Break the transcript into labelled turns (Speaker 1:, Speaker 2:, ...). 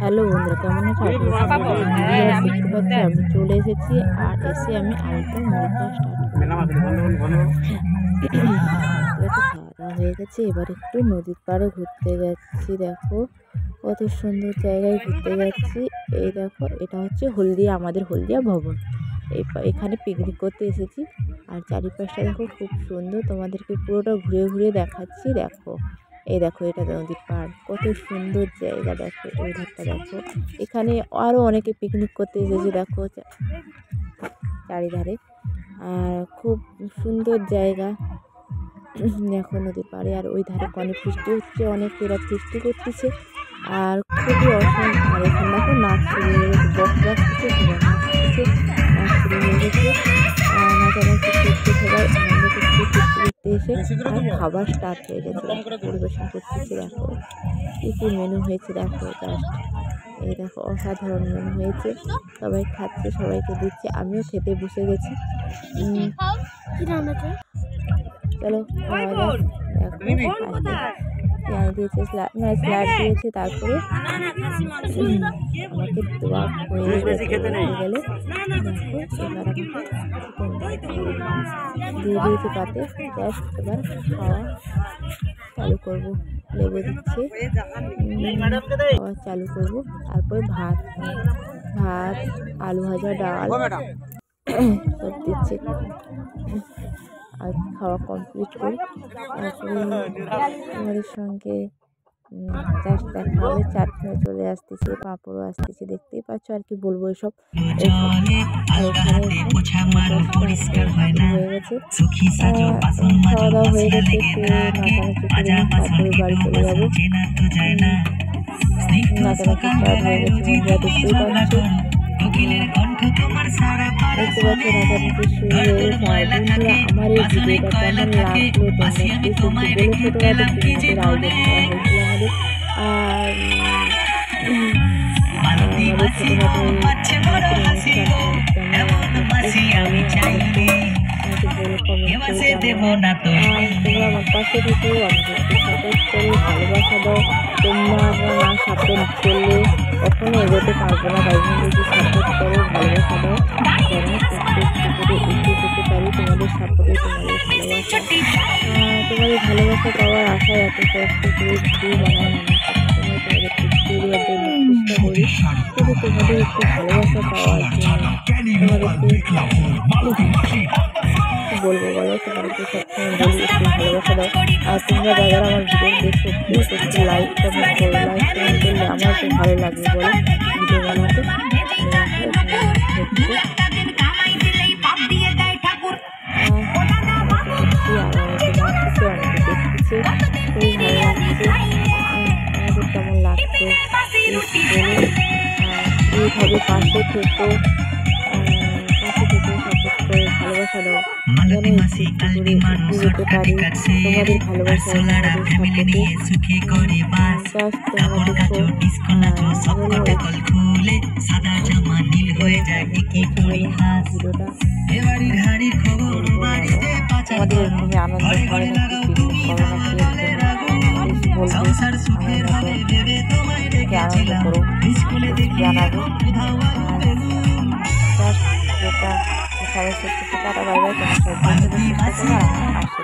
Speaker 1: Hello বন্ধুরা, কেমন আছো? দেখতে পাচ্ছি আমি চলে এসেছি আর এসে আমি আলুটা মুড়ি খাওয়া স্টার্ট করি। খাওয়া দাওয়া হয়ে গেছে, এবার একটু নদীর পাড়ে ঘুরতে যাচ্ছি। দেখো কত সুন্দর জায়গায় ঘুরতে যাচ্ছি। এই দেখো, এটা হচ্ছে হলদিয়া, আমাদের হলদিয়া ভবন। এখানে পিকনিক করতে এসেছি আর চারিপাশটা দেখো খুব সুন্দর। তোমাদেরকে পুরোটা ঘুরে ঘুরে দেখাচ্ছি। দেখো, এই দেখো, এটা নদীর পাড়, কত সুন্দর জায়গা। দেখো ওই ধারটা দেখো, এখানে আরও অনেকে পিকনিক করতে এসেছে। দেখো চারিধারে আর খুব সুন্দর জায়গা। দেখো নদীর পাড়ে, আর ওই ধারে অনেক বৃষ্টি হচ্ছে, অনেকেরা ফিস্টি করতেছে আর খুবই অসুন্দর। আর এখানে দেখো নাচ শুরু হয়ে গেছে, বক্স বাজতেছে, সবাই নাচতেছে, নাচ শুরু হয়ে গেছে। নাচানাচি করতে সবাই আনন্দ করতে করতে এসে আর খাবার স্টার্ট হয়ে গেছে, পরিবেশন করতেছে। দেখো কী কী মেনু হয়েছে, দেখো জাস্ট এই দেখো অসাধারণ মেনু হয়েছে। সবাই খাচ্ছে, সবাইকে দিচ্ছে, আমিও খেতে বসে গেছি। চলো খাওয়া যাক। দেখো পেঁয়াজ দিয়েছে, স্যালাড দিয়েছে, তারপরে আমাকে দোয়া হয়ে গেলে দেখো এবার আমাকে দিয়ে দিয়েছে পাতে। জাস্ট এবার খাওয়া চালু করবো, লেবু দিচ্ছে, খাওয়া চালু করবো। তারপরে ভাত, আলু ভাজা, ডাল সব দিচ্ছে। আর খাওয়া কমপ্লিট করি, তারপরে আমাদের সঙ্গে জাস্ট দেখা হবে। চাটনিও চলে আসতেছে, পাঁপড়ও আসতেছে, দেখতেই পাচ্ছ। আর কি বলবো, এসব হয়ে গেছে, খাওয়া দাওয়া হয়ে গেছে। একটু নাচানাচি করে তারপরে বাড়ি চলে যাবো। নাচানাচি স্টার্ট হয়ে গেছে, বন্ধুরা দেখতেই পাচ্ছ। দেখতে পাচ্ছ নাচানাচি শুরু হয়ে গেছে। আর বন্ধুরা, আমার এই ভিডিওটা কেমন লাগলো তোমরা প্লিজ একটু বলে। ছোটোখাটো পিকনিকের আয়োজন করা হয়েছিল আমাদের, আর আমাদের ছোটোখাটো তোমরা আমার পাশে থেকেও আমাদেরকে সাপোর্ট করো, ভালোবাসা দাও। তোমরা না সাপোর্ট করলে কখনো এগোতে পারবো না, তাই জন্য যদি সাপোর্ট করো, ভালোবাসা দাও, যেন করে এগিয়ে যেতে পারি। তোমাদের সাপোর্টে, তোমাদের ভালোবাসা পাওয়ার আশায় এত কষ্ট করে ভিডিও বানাই। আমি সবসময় তোমাদেরকে ভিডিও দেওয়ার জন্য চেষ্টা করি, কিন্তু তোমাদের একটু ভালোবাসা পাওয়ার জন্য তোমাদেরকে বলবো বলো, তোমাদেরকে সবসময় বলি একটু ভালোবাসা দাও। আর তোমরা যারা আমার ভিডিও দেখছো প্লিজ একটু লাইক কমেন্ট করো। লাইক কমেন্ট করলে আমার খুব ভালো লাগবে বলো ভিডিও বানাতে। খুবই ভালো লাগছে। আমাদের কেমন লাগছে এইভাবে পাশে থেকো, সাপোর্ট করে ভালোবাসা দাও, যেন যেতে পারি। তোমাদের ভালোবাসা, তোমাদের সাপোর্টে জাস্ট তোমরা দেখো ভিডিওটা। তোমাদের এরকমই আনন্দ করে না কি পিকনিক করো না কি বলবে, আনন্দ করো, জানাবে। জাস্ট যেটা সবাই সুস্থ থাকা, বাইরে তোমার সবাই আসে।